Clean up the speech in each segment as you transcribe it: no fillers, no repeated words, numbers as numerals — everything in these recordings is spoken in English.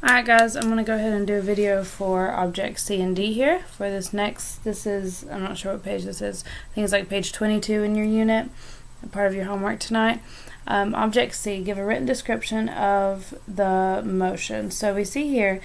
Alright guys, I'm going to go ahead and do a video for objects C and D here. For this is, I'm not sure what page this is, I think it's like page 22 in your unit, part of your homework tonight. Object C, give a written description of the motion. So we see here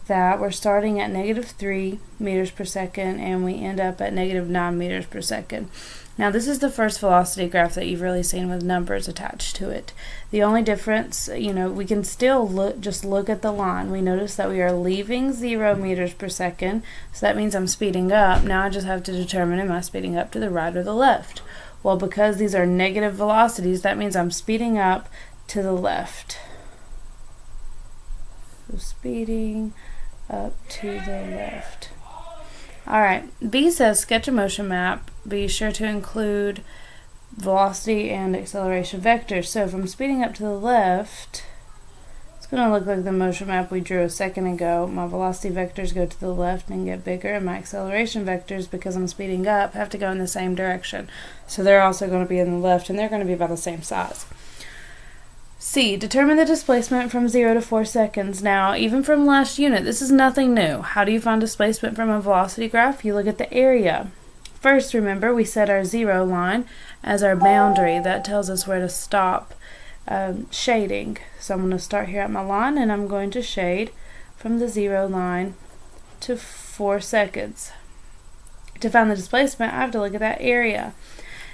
that we're starting at -3 meters per second and we end up at -9 meters per second. Now this is the first velocity graph that you've really seen with numbers attached to it. The only difference, we can still look at the line. We notice that we are leaving 0 meters per second, so that means I'm speeding up. Now I just have to determine, am I speeding up to the right or the left? Well, because these are negative velocities, that means I'm speeding up to the left. So speeding up to the left. Alright, B says sketch a motion map. Be sure to include velocity and acceleration vectors. So if I'm speeding up to the left, it's going to look like the motion map we drew a second ago. My velocity vectors go to the left and get bigger, and my acceleration vectors, because I'm speeding up, have to go in the same direction. So they're also going to be in the left, and they're going to be about the same size. C, determine the displacement from 0 to 4 seconds. Now, even from last unit, this is nothing new. How do you find displacement from a velocity graph? You look at the area. First, remember, we set our 0 line as our boundary. That tells us where to stop shading. So I'm going to start here at my line, and I'm going to shade from the 0 line to 4 seconds. To find the displacement, I have to look at that area.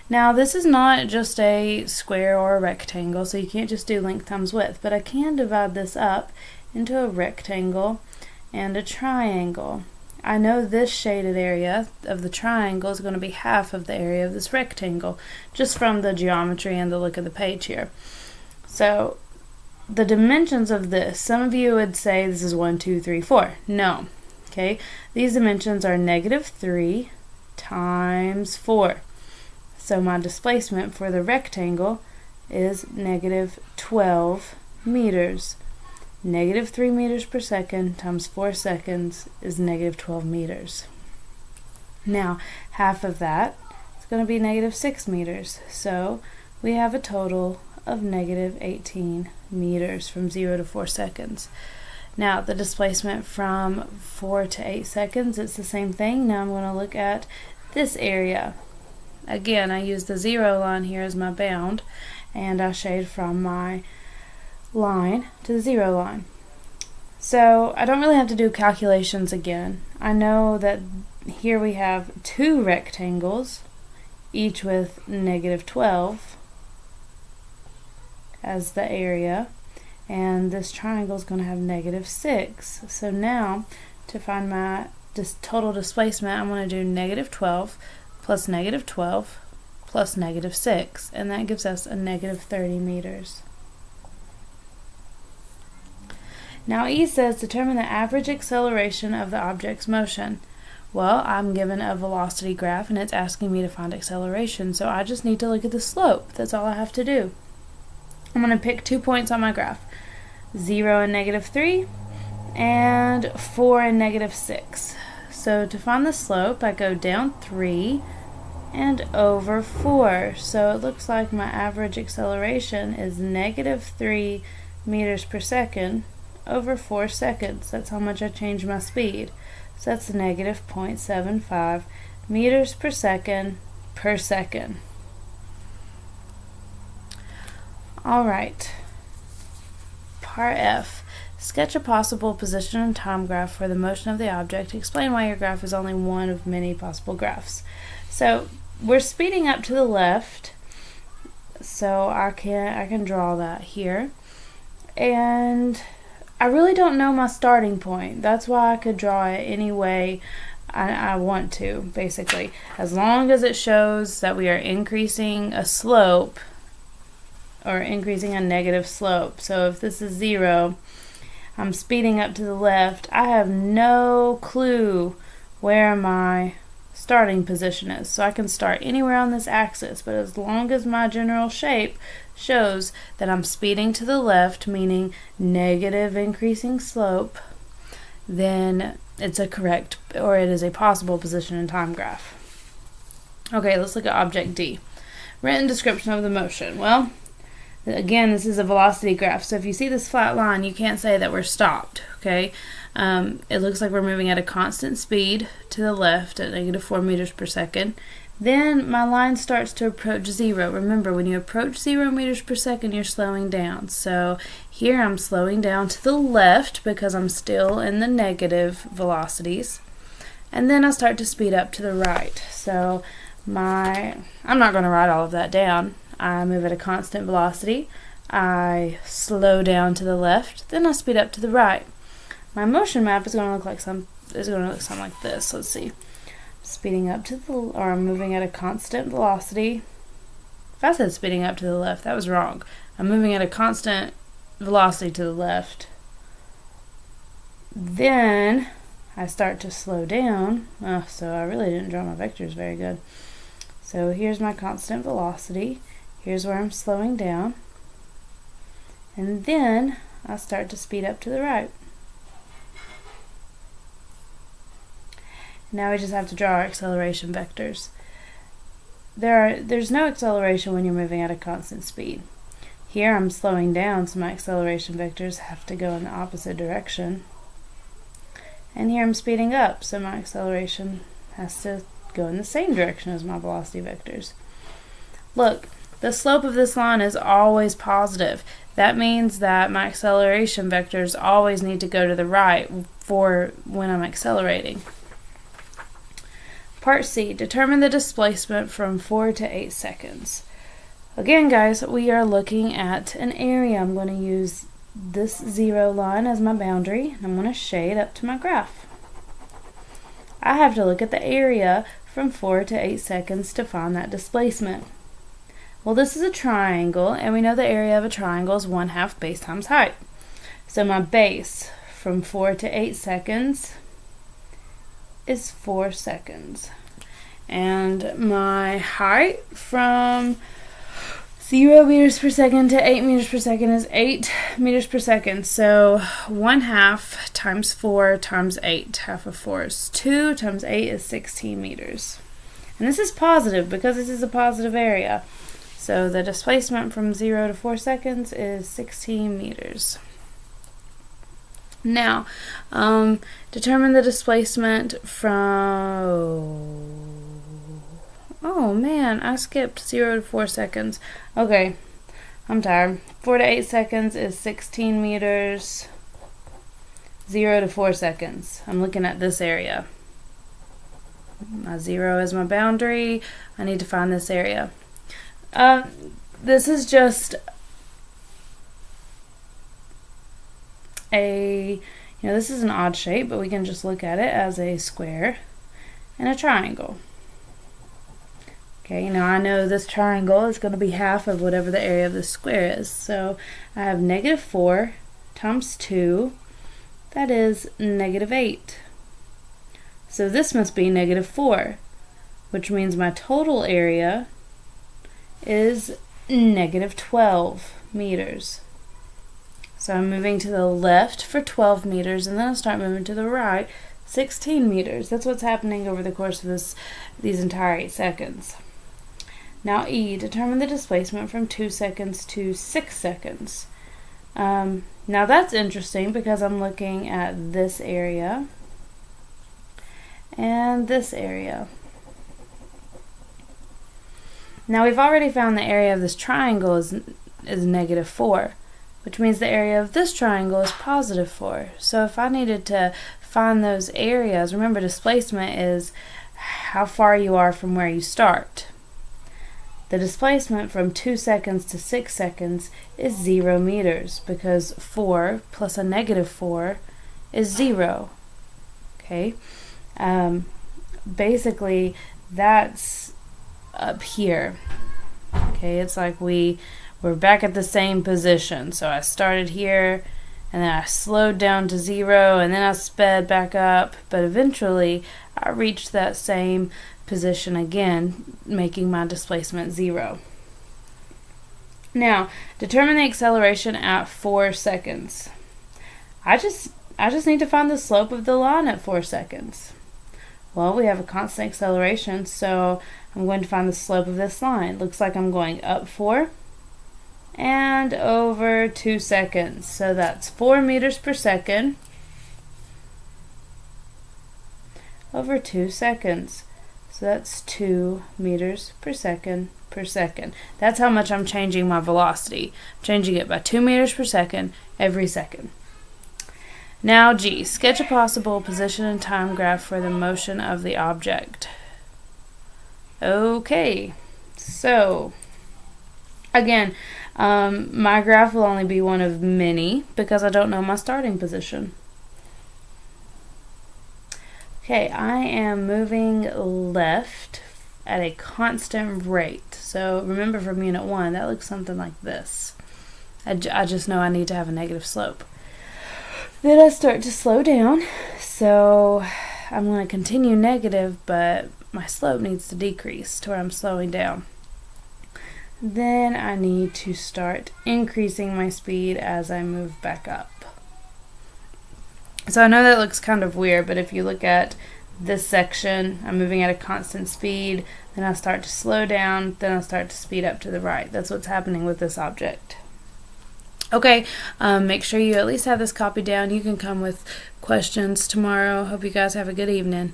Now this is not just a square or a rectangle, so you can't just do length times width, but I can divide this up into a rectangle and a triangle. I know this shaded area of the triangle is going to be half of the area of this rectangle, just from the geometry and the look of the page here. So the dimensions of this, some of you would say this is 1, 2, 3, 4. No. Okay, these dimensions are -3 times 4. So my displacement for the rectangle is -12 meters. -3 meters per second times 4 seconds is -12 meters. Now, half of that is going to be -6 meters. So we have a total of -18 meters from 0 to 4 seconds. Now, the displacement from 4 to 8 seconds, it's the same thing. Now I'm going to look at this area. Again, I use the 0 line here as my bound, and I shade from my line to the 0 line. So I don't really have to do calculations again. I know that here we have 2 rectangles, each with -12 as the area, and this triangle is going to have -6. So now, to find my total displacement, I'm going to do -12 plus -12 plus -6, and that gives us a -30 meters. Now E says determine the average acceleration of the object's motion. Well, I'm given a velocity graph and it's asking me to find acceleration, so I just need to look at the slope. That's all I have to do. I'm going to pick 2 points on my graph, 0 and -3 and 4 and -6. So to find the slope, I go down 3 and over 4. So it looks like my average acceleration is -3 meters per second over 4 seconds. That's how much I change my speed. So that's -0.75 meters per second per second. Alright. Part F. Sketch a possible position and time graph for the motion of the object. Explain why your graph is only one of many possible graphs. So we're speeding up to the left, so I can draw that here, and I really don't know my starting point. That's why I could draw it any way I want to, basically, as long as it shows that we are increasing a slope or increasing a negative slope. So if this is 0, I'm speeding up to the left, I have no clue where my starting position is. So I can start anywhere on this axis, but as long as my general shape shows that I'm speeding to the left, meaning negative increasing slope, then it's a correct, or it is a possible position and time graph. Okay, let's look at object D. Written description of the motion. Well, Again, this is a velocity graph, so if you see this flat line, you can't say that we're stopped, okay? It looks like we're moving at a constant speed to the left at -4 meters per second. Then my line starts to approach 0. Remember, when you approach 0 meters per second, you're slowing down. So here I'm slowing down to the left because I'm still in the negative velocities. And then I start to speed up to the right. So I'm not going to write all of that down. I move at a constant velocity. I slow down to the left. Then I speed up to the right. My motion map is going to look something like this. Let's see. Speeding up to or I'm moving at a constant velocity. If I said speeding up to the left, that was wrong. I'm moving at a constant velocity to the left. Then I start to slow down. So I really didn't draw my vectors very good. So here's my constant velocity. Here's where I'm slowing down. And then I start to speed up to the right. Now we just have to draw our acceleration vectors. There's no acceleration when you're moving at a constant speed. Here I'm slowing down, so my acceleration vectors have to go in the opposite direction. And here I'm speeding up, so my acceleration has to go in the same direction as my velocity vectors. Look, the slope of this line is always positive. That means that my acceleration vectors always need to go to the right for when I'm accelerating. Part C, determine the displacement from 4 to 8 seconds. Again, guys, we are looking at an area. I'm going to use this 0 line as my boundary, and I'm going to shade up to my graph. I have to look at the area from 4 to 8 seconds to find that displacement. Well, this is a triangle, and we know the area of a triangle is 1/2 base times height. So my base from 4 to 8 seconds is 4 seconds. And my height from 0 meters per second to 8 meters per second is 8 meters per second. So 1/2 times 4 times 8. Half of 4 is 2 times 8 is 16 meters. And this is positive because this is a positive area. So the displacement from 0 to 4 seconds is 16 meters. Now, determine the displacement from... Oh man, I skipped 0 to 4 seconds. Okay, I'm tired. 4 to 8 seconds is 16 meters. 0 to 4 seconds. I'm looking at this area. My 0 is my boundary. I need to find this area. This is just this is an odd shape, but we can just look at it as a square and a triangle. Okay, now I know this triangle is going to be half of whatever the area of the square is. So I have -4 times 2, that is -8. So this must be -4, which means my total area is -12 meters. So I'm moving to the left for 12 meters, and then I'll start moving to the right 16 meters. That's what's happening over the course of these entire 8 seconds. Now E, determine the displacement from 2 seconds to 6 seconds. Now that's interesting because I'm looking at this area and this area. Now we've already found the area of this triangle is -4, which means the area of this triangle is +4. So if I needed to find those areas, remember displacement is how far you are from where you start. The displacement from 2 seconds to 6 seconds is 0 meters because 4 plus a -4 is 0. Okay, basically that's up here. Okay, it's like we're back at the same position. So I started here and then I slowed down to 0 and then I sped back up, but eventually I reached that same position again, making my displacement 0. Now, determine the acceleration at 4 seconds. I just need to find the slope of the line at 4 seconds. Well, we have a constant acceleration, so I'm going to find the slope of this line. Looks like I'm going up 4 and over 2 seconds. So that's 4 meters per second over 2 seconds. So that's 2 meters per second per second. That's how much I'm changing my velocity. I'm changing it by 2 meters per second every second. Now G, sketch a possible position and time graph for the motion of the object. Okay, so again, my graph will only be one of many because I don't know my starting position. Okay, I am moving left at a constant rate. So remember from Unit 1, that looks something like this. I just know I need to have a negative slope. Then I start to slow down, so I'm going to continue negative, but my slope needs to decrease to where I'm slowing down. Then I need to start increasing my speed as I move back up. So I know that looks kind of weird, but if you look at this section, I'm moving at a constant speed, then I start to slow down, then I start to speed up to the right. That's what's happening with this object. Okay, make sure you at least have this copied down. You can come with questions tomorrow. Hope you guys have a good evening.